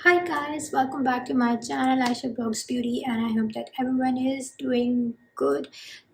Hi guys, welcome back to my channel Aisha Blogs Beauty and I hope that everyone is doing good.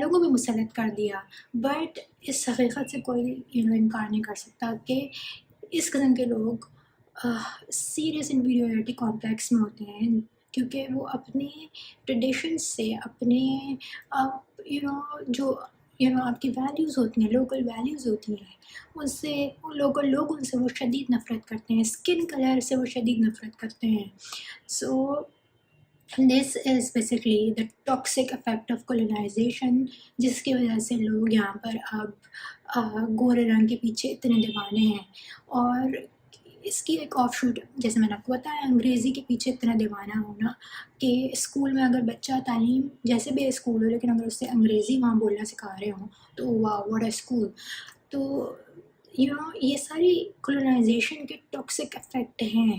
لوگوں میں مسلط کر دیا. But اس حقیقت سے کوئی انکار نہیں کر سکتا کہ اس قسم کے لوگ سیریس انفیریورٹی کمپلیکس میں ہوتے ہیں، کیونکہ وہ اپنے ٹریڈیشن سے، اپنے جو آپ کی ویلیوز ہوتی ہیں، لوکل ویلیوز ہوتی ہیں، ان سے لوگ ان سے وہ شدید نفرت کرتے ہیں، اسکن کلر سے وہ شدید نفرت کرتے ہیں. So this is basically the toxic effect of colonisation, جس کی وجہ سے لوگ یہاں پر اب گورے رنگ کے پیچھے اتنے دیوانے ہیں. اور اس کی ایک آف شوٹ، جیسے میں نے آپ کو بتایا، انگریزی کے پیچھے اتنا دیوانہ ہونا کہ اسکول میں اگر بچہ تعلیم جیسے بھی اسکول ہو، لیکن اگر اس سے انگریزی وہاں بولنا سکھا رہے ہوں تو واہ واٹ اے اسکول. تو یہ ساری کولونائزیشن کے ٹاکسک افیکٹ ہیں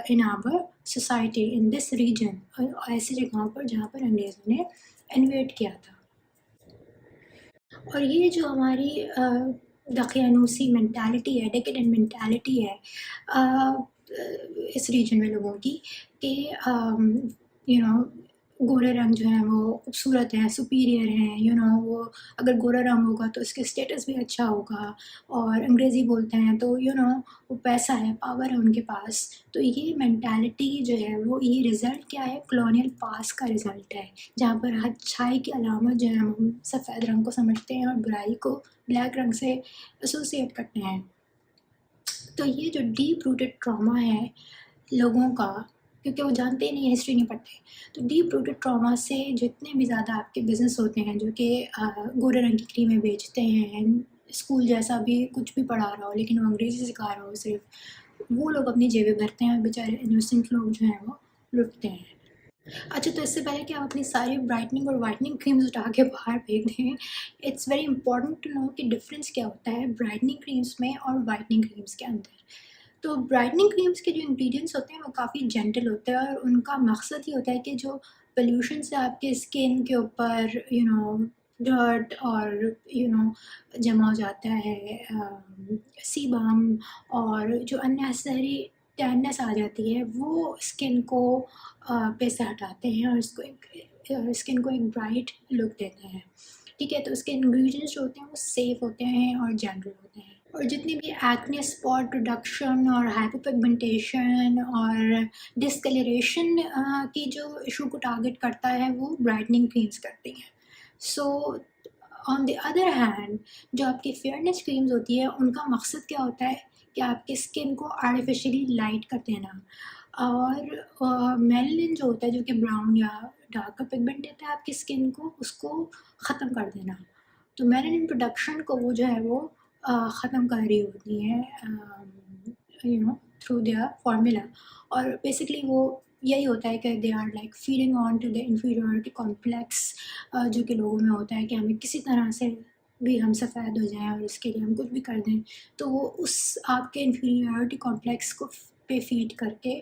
ان our society in this region, ایسی جگہوں پر جہاں پر انگریزوں نے انویٹ کیا تھا. اور یہ جو ہماری دقیانوسی مینٹالٹی ہے، ڈیکیڈنٹ مینٹالٹی ہے اس ریجن میں لوگوں کی، کہ گورے رنگ جو ہیں وہ خوبصورت ہیں، سپیریئر ہیں، وہ اگر گورا رنگ ہوگا تو اس کے اسٹیٹس بھی اچھا ہوگا، اور انگریزی بولتے ہیں تو وہ پیسہ ہے، پاور ہے ان کے پاس. تو یہ مینٹالٹی جو ہے وہ یہ رزلٹ کیا ہے؟ کلونیل پاس کا رزلٹ ہے، جہاں پر اچھائی کی علامت جو ہے ہم سفید رنگ کو سمجھتے ہیں اور برائی کو بلیک رنگ سے ایسوسیٹ کرتے ہیں. تو یہ جو ڈیپ روٹڈ ٹراما ہے لوگوں کا، کیونکہ وہ جانتے ہی نہیں، ہسٹری نہیں پڑھتے، تو ڈیپ روٹڈ ٹراما سے جتنے بھی زیادہ آپ کے بزنس ہوتے ہیں جو کہ گورے رنگ کی کریمیں بیچتے ہیں، اسکول جیسا بھی کچھ بھی پڑھا رہا ہو لیکن وہ انگریزی سکھا رہا ہو صرف، وہ لوگ اپنی جیبیں بھرتے ہیں اور بیچارے انوسنٹ لوگ جو ہیں وہ لٹتے ہیں. اچھا، تو اس سے پہلے کہ آپ اپنی ساری برائٹننگ اور وائٹننگ کریمز اٹھا کے باہر پھینک دیں، it's very important to know کہ ڈفرینس کیا ہوتا ہے برائٹننگ کریمز میں اور وائٹننگ کریمز کے اندر. تو برائٹننگ کریمز کے جو انگریڈینٹس ہوتے ہیں وہ کافی جینٹل ہوتے ہیں، اور ان کا مقصد یہ ہوتا ہے کہ جو پلیوشن سے آپ کے اسکن کے اوپر ڈرٹ اور جمع ہو جاتا ہے، سیبام اور جو اننیسری ٹیننس آ جاتی ہے، وہ اسکن کو پہ سے ہٹاتے ہیں اور اسکن کو ایک برائٹ لک دیتے ہیں. ٹھیک ہے، تو اس کے انگریڈینٹس جو ہوتے ہیں وہ سیف ہوتے ہیں اور جنرل ہوتے ہیں. اور جتنی بھی ایکنی اسپاٹ ریڈکشن اور ہائپر پگمنٹیشن اور ڈسکلریشن کی جو ایشو کو ٹارگٹ کرتا ہے وہ برائٹننگ کریمز کرتی ہیں. سو آن دی ادر ہینڈ جو آپ کی فیئرنیس کریمز ہوتی ہے ان کا مقصد کیا ہوتا ہے کہ آپ کی اسکن کو آرٹیفیشلی لائٹ کر دینا، اور میلنن جو ہوتا ہے جو کہ براؤن یا ڈارک پگمنٹ دیتا ہے آپ کی اسکن کو، اس کو ختم کر دینا. تو میلنن پروڈکشن کو وہ جو ہے وہ ختم کر رہی ہوتی ہیں تھرو دیئر فارمولا. اور بیسکلی وہ یہی ہوتا ہے کہ they are like feeding on to the inferiority complex, جو کہ لوگوں میں ہوتا ہے کہ ہمیں کسی طرح سے بھی ہم سفید ہو جائیں اور اس کے لیے ہم کچھ بھی کر دیں، تو وہ اس آپ کے انفیریورٹی کمپلیکس کو پہ فیڈ کر کے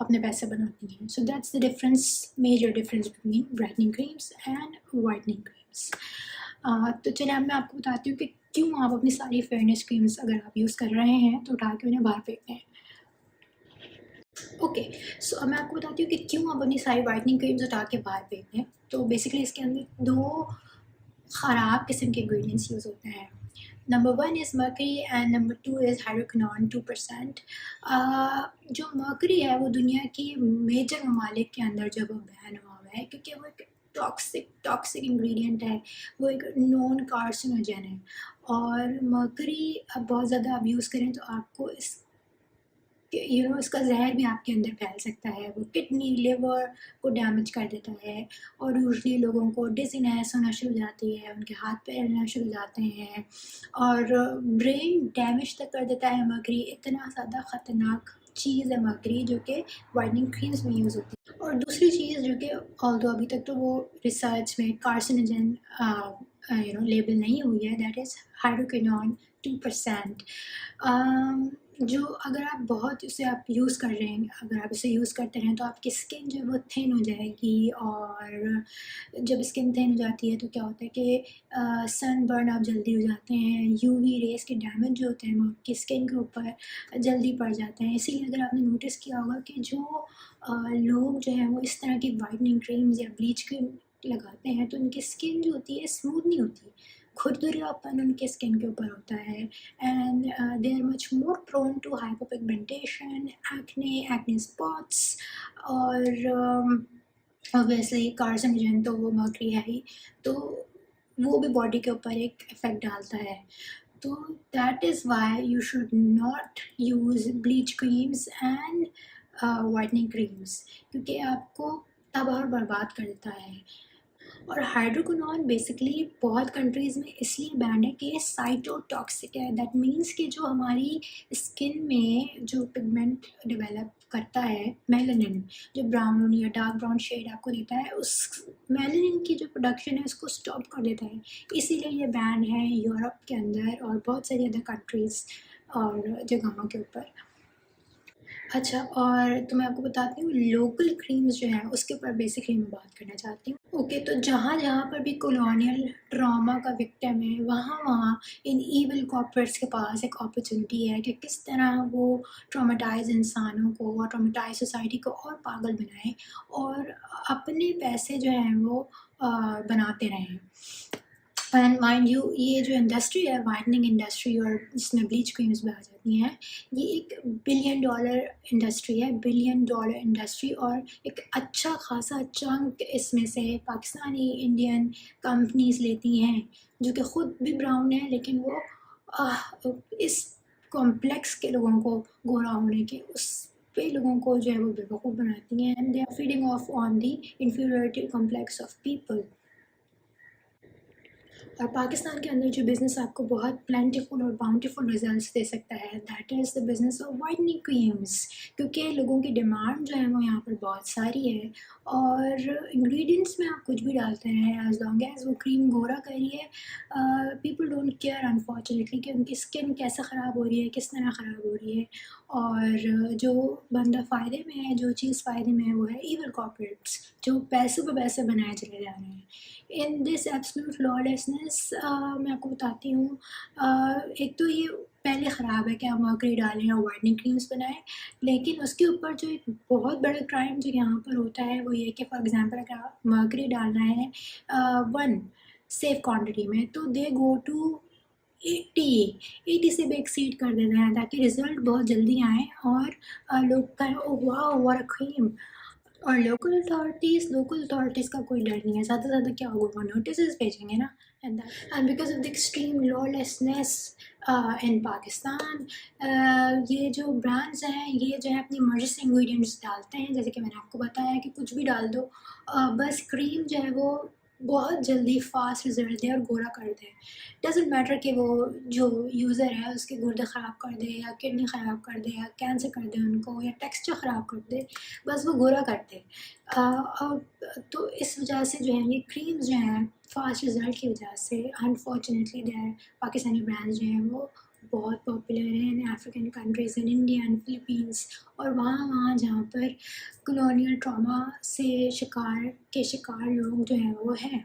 اپنے پیسے بناتی ہیں. So that's the difference, major difference between brightening creams and whitening creams. تو چلیں اب میں آپ کو بتاتی ہوں کہ کیوں آپ اپنی ساری فیئرنیس کریمس اگر آپ یوز کر رہے ہیں تو اٹھا کے انہیں باہر پھینکتے ہیں. اوکے، سو اب میں آپ کو بتاتی ہوں کہ کیوں آپ اپنی ساری وائٹننگ کریمز اٹھا کے باہر پھینکتے ہیں. تو بیسکلی اس کے اندر دو خراب قسم کے انگریڈینٹس یوز ہوتے ہیں. Number 1 is mercury and number 2 از ہائیڈروکینون 2%. جو مرکری ہے وہ دنیا کی میجر ممالک کے اندر جو وہ بین ہوا ہوا ہے، کیونکہ وہ ایک ٹاکسک انگریڈینٹ ہے، وہ ایک نون کارسینوجن ہے. اور مرکری اب بہت زیادہ آپ یوز کریں تو آپ کو اس کا زہر بھی آپ کے اندر پھیل سکتا ہے. وہ کڈنی لیور کو ڈیمیج کر دیتا ہے، اور یوزلی لوگوں کو ڈزینس ہونا شروع ہو جاتی ہے، ان کے ہاتھ پیر ہلنا شروع ہو جاتے ہیں، اور برین ڈیمیج تک کر دیتا ہے. مرکری اتنا زیادہ خطرناک چیز ہے مرکری، جو کہ وائٹننگ کریمز میں یوز ہوتی ہے. اور دوسری چیز جو کہ آلدو ابھی تک تو وہ ریسرچ میں کارسینوجن لیبل نہیں ہوئی ہے، دیٹ از ہائیڈروکینون 2%. جو اگر آپ بہت اسے آپ یوز کر رہے ہیں، اگر آپ اسے یوز کرتے رہیں تو آپ کی اسکن جو ہے وہ تھن ہو جائے گی. اور جب اسکن تھن ہو جاتی ہے تو کیا ہوتا ہے کہ سن برن آپ جلدی ہو جاتے ہیں، یو وی ریز کے ڈیمیج جو ہوتے ہیں وہ آپ کی اسکن کے اوپر جلدی پڑ جاتے ہیں. اسی لیے اگر آپ نے نوٹس کیا ہوگا کہ جو لوگ جو ہیں وہ اس طرح کی وائٹننگ کریمز یا بلیچ کریم لگاتے ہیں تو ان کی اسکن جو ہوتی ہے اسموتھ نہیں ہوتی، کھردریاپن ان کے اسکن کے اوپر ہوتا ہے، and they are much more prone to hyperpigmentation, acne spots, اور اوبیسلی کارسنوجن تو وہ مرکری ہے ہی، تو وہ بھی باڈی کے اوپر ایک افیکٹ ڈالتا ہے. تو that is why you should not use bleach creams and whitening creams, کیونکہ آپ کو تباہ اور برباد کرتا ہے. اور ہائیڈروکونون بیسکلی بہت کنٹریز میں اس لیے بینڈ ہے کہ یہ سائٹو ٹاکسک ہے. دیٹ مینس کہ جو ہماری اسکن میں جو پگمنٹ ڈیولپ کرتا ہے میلانن، جو براؤن یا ڈارک براؤن شیڈ آپ کو دیتا ہے، اس میلانن کی جو پروڈکشن ہے اس کو اسٹاپ کر دیتا ہے. اسی لیے یہ بینڈ ہے یورپ کے اندر اور بہت ساری ادر کنٹریز اور جگہوں کے اوپر. اچھا، اور تو میں آپ کو بتاتی ہوں لوکل کریمز جو ہیں اس کے اوپر بیسکلی میں بات کرنا چاہتی ہوں. اوکے، تو جہاں جہاں پر بھی کولونیل ڈراما کا وکٹم ہے، وہاں وہاں ان ایول کارپوریٹس کے پاس ایک اپرچونیٹی ہے کہ کس طرح وہ ٹرامیٹائز انسانوں کو اور ٹرامیٹائز سوسائٹی کو اور پاگل بنائیں اور اپنے پیسے جو ہیں وہ بناتے رہیں. اینڈ مائنڈ یو، یہ جو انڈسٹری ہے وائٹننگ انڈسٹری، اور جس میں بلیچ کریمز بھی آ جاتی ہیں، یہ ایک $1 بلین انڈسٹری ہے، $1 بلین انڈسٹری، اور ایک اچھا خاصا چنک اس میں سے پاکستانی انڈین کمپنیز لیتی ہیں جو کہ خود بھی براؤن ہیں، لیکن وہ اس کمپلیکس کے لوگوں کو گورا ہونے کے اس پہ لوگوں کو جو ہے وہ بیوقوف بناتی ہیں. And they are feeding off on the inferiority complex of people. اور پاکستان کے اندر جو بزنس آپ کو بہت پلینٹیفل اور باؤنٹیفل ریزلٹس دے سکتا ہے، that is the business of whitening creams, کیونکہ لوگوں کی ڈیمانڈ جو ہے وہ یہاں پر بہت ساری ہے، اور انگریڈینٹس میں آپ کچھ بھی ڈالتے ہیں ایز لانگ ایز وہ کریم گورا کر رہی ہے. پیپل ڈونٹ کیئر انفارچونیٹلی کہ ان کی اسکن کیسے خراب ہو رہی ہے، کس طرح خراب ہو رہی ہے. اور جو بندہ فائدے میں ہے، جو چیز فائدے میں ہے، وہ ہے ایول کارپوریٹس جو پیسوں پہ پیسے بنائے چلے جا رہے ہیں. ان دس ایبسلوٹ لawlessness میں آپ کو بتاتی ہوں، ایک تو یہ پہلے خراب ہے کہ آپ مرکری ڈالیں اور وائٹننگ کریمس بنائیں، لیکن اس کے اوپر جو ایک بہت بڑا کرائم جو یہاں پر ہوتا ہے وہ یہ کہ فار ایگزامپل اگر آپ مرکری ڈالنا ہے 1 سیف کوانٹٹی میں، تو دے گو ٹو 80 سے بھی ایکسیڈ کر دیتے ہیں تاکہ رزلٹ بہت جلدی آئیں اور لوگ کہیں او واو واٹ اے کریم. اور لوکل اتھارٹیز کا کوئی ڈر نہیں ہے، زیادہ سے زیادہ کیا ہوگا، وہ نوٹسز بھیجیں گے نا. And because of the extreme lawlessness ان پاکستان، یہ جو برانڈز ہیں یہ جو ہے اپنی مرضی سے انگریڈینٹس ڈالتے ہیں، جیسے کہ میں نے آپ کو بتایا کہ کچھ بھی ڈال دو، بس کریم جو ہے وہ بہت جلدی فاسٹ رزلٹ دے اور گورا کر دے. ڈزنٹ میٹر کہ وہ جو یوزر ہے اس کے گردے خراب کر دے یا کڈنی خراب کر دے یا کینسر کر دے ان کو یا ٹیکسچر خراب کر دے، بس وہ گورا کرتے. تو اس وجہ سے جو ہے یہ کریمز جو ہیں فاسٹ رزلٹ کی وجہ سے انفارچونیٹلی دیر پاکستانی برانڈز جو ہیں وہ بہت پاپولر ہیں in African countries, in India and Philippines, اور وہاں جہاں پر کلونیل ٹراما سے شکار لوگ جو ہیں وہ ہیں.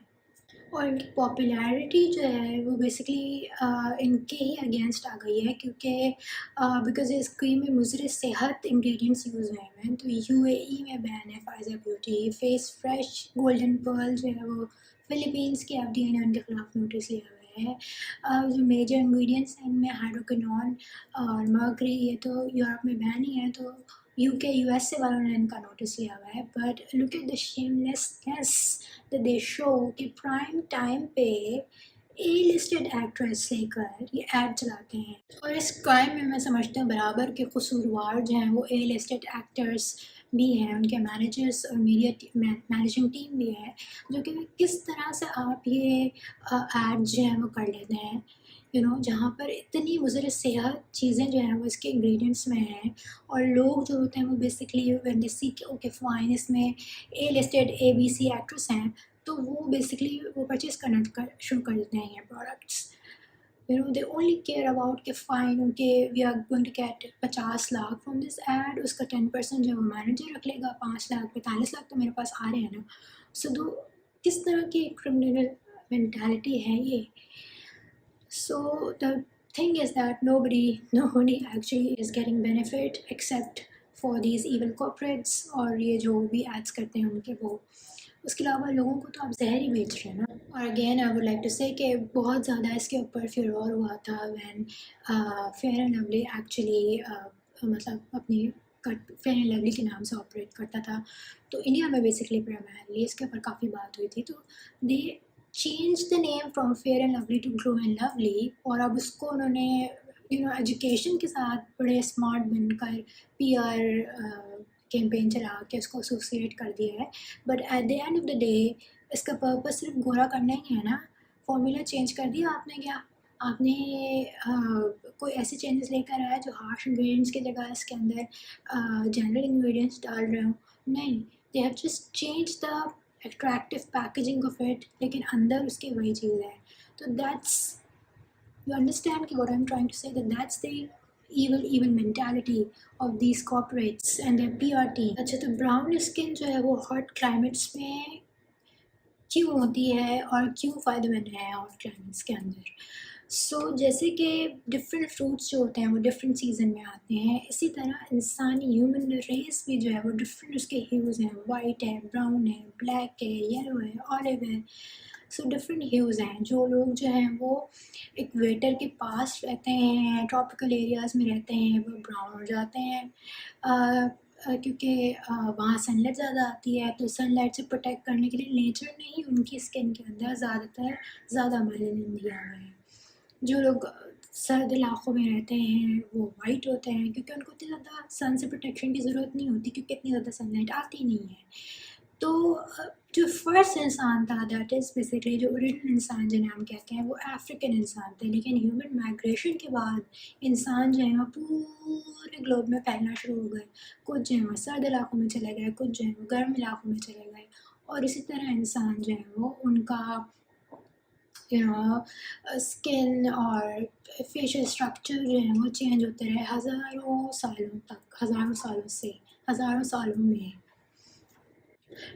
اور ان کی پاپولیرٹی جو ہے وہ بیسکلی ان کے ہی اگینسٹ آ گئی ہے، کیونکہ بیکاز اس کریم میں مضر صحت انگریڈینٹس یوز ہوئے ہیں. تو UAE میں بین ہے Faiza beauty, face fresh, golden pearl جو ہے وہ فلپینس کی FDA نے ان کے خلاف نوٹس لیا ہوا ہے. جو میجر انگریڈینٹس ہیں ان میں ہائیڈروکینون اور مرکری، یہ تو یورپ میں بین ہی ہے، تو USA والوں نے ان کا نوٹس لیا ہوا ہے. بٹ لک ایٹ دا شیملیسنیس دے شو کہ پرائم ٹائم پہ لسٹڈ ایکٹریس لے کر یہ ایڈ چلاتے ہیں، اور اس کرائم میں سمجھتی ہوں برابر کے قصوروار جو ہیں وہ لسٹڈ ایکٹرس بھی ہیں، ان کے مینیجرس اور مینیجنگ ٹیم بھی ہے، جو کہ کس طرح سے آپ یہ ایڈ جو ہیں وہ کر لیتے ہیں، جہاں پر اتنی مضر صحت چیزیں جو ہیں وہ اس کے انگریڈینٹس میں ہیں، اور لوگ جو ہوتے ہیں وہ بیسکلی وین دے سی کہ اوکے فائن اس میں لسٹڈ ABC ایکٹرس ہیں، تو وہ بیسکلی وہ پرچیز کرنا شروع کر دیتے ہیں یہ products. they only care about کہ فائن کہ we are going to get 50 lakh from this ad, اس کا 10% جو وہ مینیجر رکھ لے گا، 5 لاکھ 45 لاکھ تو میرے پاس آ رہے ہیں نا. سو کس طرح کی کرمنل مینٹیلٹی ہے یہ. So the thing is that nobody actually is getting benefit except for these evil corporates، اور یہ جو بھی ایڈس کرتے ہیں ان کے وہ اس کے علاوہ لوگوں کو تو آپ زہر ہی بیچ رہے ہیں نا. اور again I would like to say کہ بہت زیادہ اس کے اوپر فیور ہوا تھا when fair and lovely actually مطلب اپنی فیئر اینڈ لولی کے نام سے آپریٹ کرتا تھا. تو انڈیا میں بیسکلی پرائمرلی اس کے اوپر کافی بات ہوئی تھی. تو they change the name from fair and lovely to glow and lovely, اور اب اس کو انہوں نے ایجوکیشن کے ساتھ بڑے اسمارٹ بن کر پی آر کیمپین چلا کے اس کو ایسوسیٹ کر دیا ہے. But at the end of the day اس کا پرپز صرف گورا کرنا ہی ہے نا. فارمولا چینج کر دیا آپ نے کیا, آپ نے کوئی ایسے چینجز لے کر آیا جو ہارش انگریڈینٹس کی جگہ اس کے اندر جنرل انگریڈینٹس ڈال رہے ہوں. نہیں, they have just change the attractive packaging of it, لیکن اندر اس کی وہی چیز ہے. تو that's you understand what I'm trying to say, that that's the evil mentality of these corporates and their PR team. اچھا, تو براؤن اسکن جو ہے وہ ہاٹ کلائمیٹس میں کیوں ہوتی ہے اور کیوں فائدہ مند ہے ہاٹ کلائمیٹس کے اندر؟ سو جیسے کہ ڈفرینٹ فروٹس جو ہوتے ہیں وہ ڈفرینٹ سیزن میں آتے ہیں, اسی طرح انسانی ہیومن ریس بھی جو ہے وہ ڈفرینٹ اس کے ہیوز ہیں, وائٹ ہے, براؤن ہے, بلیک ہے, یلو ہے, آلیو ہے. سو ڈفرینٹ ہیوز ہیں. جو لوگ جو ہیں وہ ایکویٹر کے پاس رہتے ہیں, ٹراپیکل ایریاز میں رہتے ہیں, وہ براؤن ہو جاتے ہیں کیونکہ وہاں سن لائٹ زیادہ آتی ہے. تو سن لائٹ سے پروٹیکٹ کرنے کے لیے نیچر نے ہی ان کی اسکن کے اندر زیادہ میلانن دیا ہوا ہے. جو لوگ سرد علاقوں میں رہتے ہیں وہ وائٹ ہوتے ہیں کیونکہ ان کو اتنی زیادہ سن سے پروٹیکشن کی ضرورت نہیں ہوتی, کیونکہ اتنی زیادہ سن لائٹ آتی نہیں ہے. تو جو فرسٹ انسان تھا, دیٹ از بیسکلی جو اوریجنل انسان جنہیں ہم کہتے ہیں, وہ افریقن انسان تھے. لیکن ہیومن مائگریشن کے بعد انسان جو ہے وہ پورے گلوب میں پھیلنا شروع ہو گئے. کچھ جو ہے وہ سرد علاقوں میں چلے گئے, کچھ جو ہے وہ گرم علاقوں میں چلے گئے, اور اسی طرح انسان جو ہے وہ ان کا اسکن اور فیشل اسٹرکچر جو ہے وہ چینج ہوتے رہے ہزاروں سالوں میں.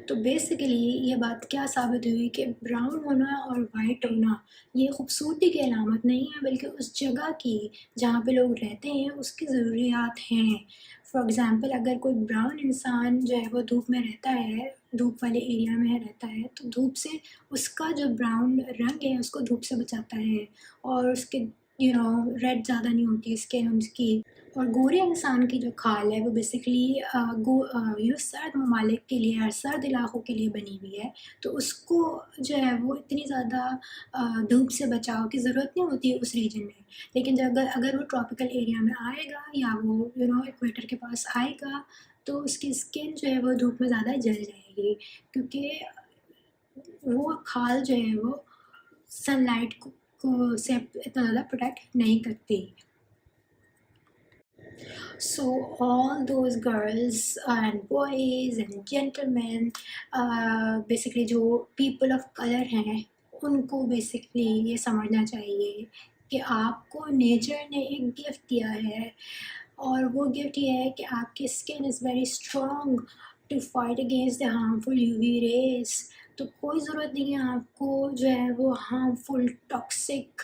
تو بیسیکلی یہ بات کیا ثابت ہوئی کہ براؤن ہونا اور وائٹ ہونا یہ خوبصورتی کی علامت نہیں ہے, بلکہ اس جگہ کی جہاں پہ لوگ رہتے ہیں اس کی ضروریات ہیں. فار ایگزامپل, اگر کوئی براؤن انسان جو ہے وہ دھوپ میں رہتا ہے, دھوپ والے ایریا میں رہتا ہے, تو دھوپ سے اس کا جو براؤن رنگ ہے اس کو دھوپ سے بچاتا ہے, اور اس کے ریڈ زیادہ نہیں ہوتی اسکن اس کی. اور گورے انسان کی جو کھال ہے وہ بیسکلی سرد ممالک کے لیے اور سرد علاقوں کے لیے بنی ہوئی ہے. تو اس کو جو ہے وہ اتنی زیادہ دھوپ سے بچاؤ کی ضرورت نہیں ہوتی ہے اس ریجن میں. لیکن جب اگر وہ ٹراپیکل ایریا میں آئے گا یا وہ ایکویٹر کے پاس آئے گا, تو اس کی اسکن جو ہے وہ دھوپ میں زیادہ جل جائے گی, کیونکہ وہ کھال جو ہے وہ سن لائٹ کو سے اتنا زیادہ پروٹیکٹ نہیں کرتی. So all those girls and boys and gentlemen, basically جو people of color ہیں, ان کو basically یہ سمجھنا چاہیے کہ آپ کو نیچر نے ایک گفٹ دیا ہے, اور وہ گفٹ یہ ہے کہ آپ کی skin is very strong to fight against the harmful UV rays. تو کوئی ضرورت نہیں ہے آپ کو جو ہے وہ ہارمفل ٹاکسک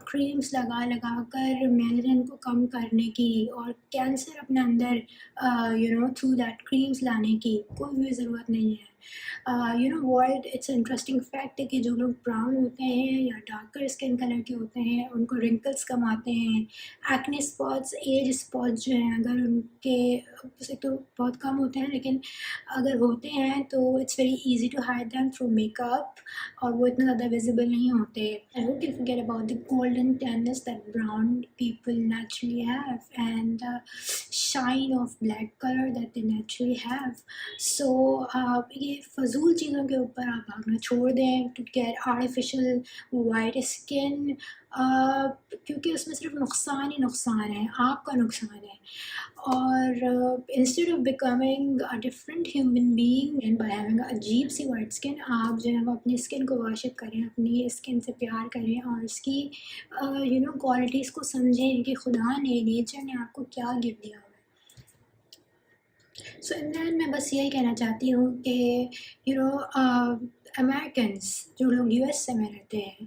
کریمز لگا کر میلنن کو کم کرنے کی اور کینسر اپنے اندر تھرو دیٹ کریمز لانے کی کوئی بھی ضرورت نہیں ہے. ورلڈ اٹس انٹرسٹنگ فیکٹ ہے کہ جو لوگ براؤن ہوتے ہیں یا ڈارکر اسکن کلر کے ہوتے ہیں ان کو رنکلس کم آتے ہیں, ایکنی اسپاٹس, ایج اسپاٹس جو ہیں اگر ان کے سے تو بہت کم ہوتے ہیں, لیکن اگر ہوتے ہیں تو it's very easy to hide them through makeup, اور وہ اتنا زیادہ ویزیبل نہیں ہوتے. I hope you forget about the golden tanness that brown people naturally have and the shine of black color that they naturally have. So یہ فضول چیزوں کے اوپر آپ بھاگنا چھوڑ دیں to get artificial white skin, کیونکہ اس میں صرف نقصان ہی نقصان ہے, آپ کا نقصان ہے. اور instead of becoming a different human being and by having عجیب سی وائٹ اسکن, آپ جو ہے وہ اپنی اسکن کو واش اپ کریں, اپنی اسکن سے پیار کریں, اور اس کی کوالٹیز کو سمجھیں کہ خدا نے, نیچر نے آپ کو کیا گفٹ دیا ہوا ہے. سو ان دا اینڈ میں بس یہی کہنا چاہتی ہوں کہ امیریکنس جو لوگ US میں رہتے ہیں,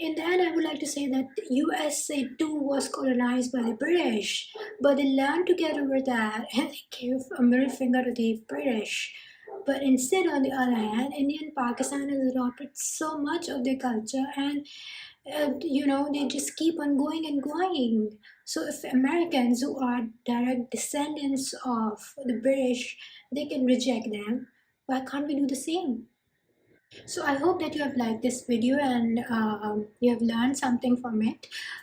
In the end, I would like to say that USA too was colonized by the British, but they learned to get over that and they gave a middle finger to the British. But instead, on the other hand, India and Pakistan has adopted so much of their culture, and they just keep on going and going. So if Americans who are direct descendants of the British, they can reject them, why can't we do the same? So I hope that you have liked this video and you have learned something from it.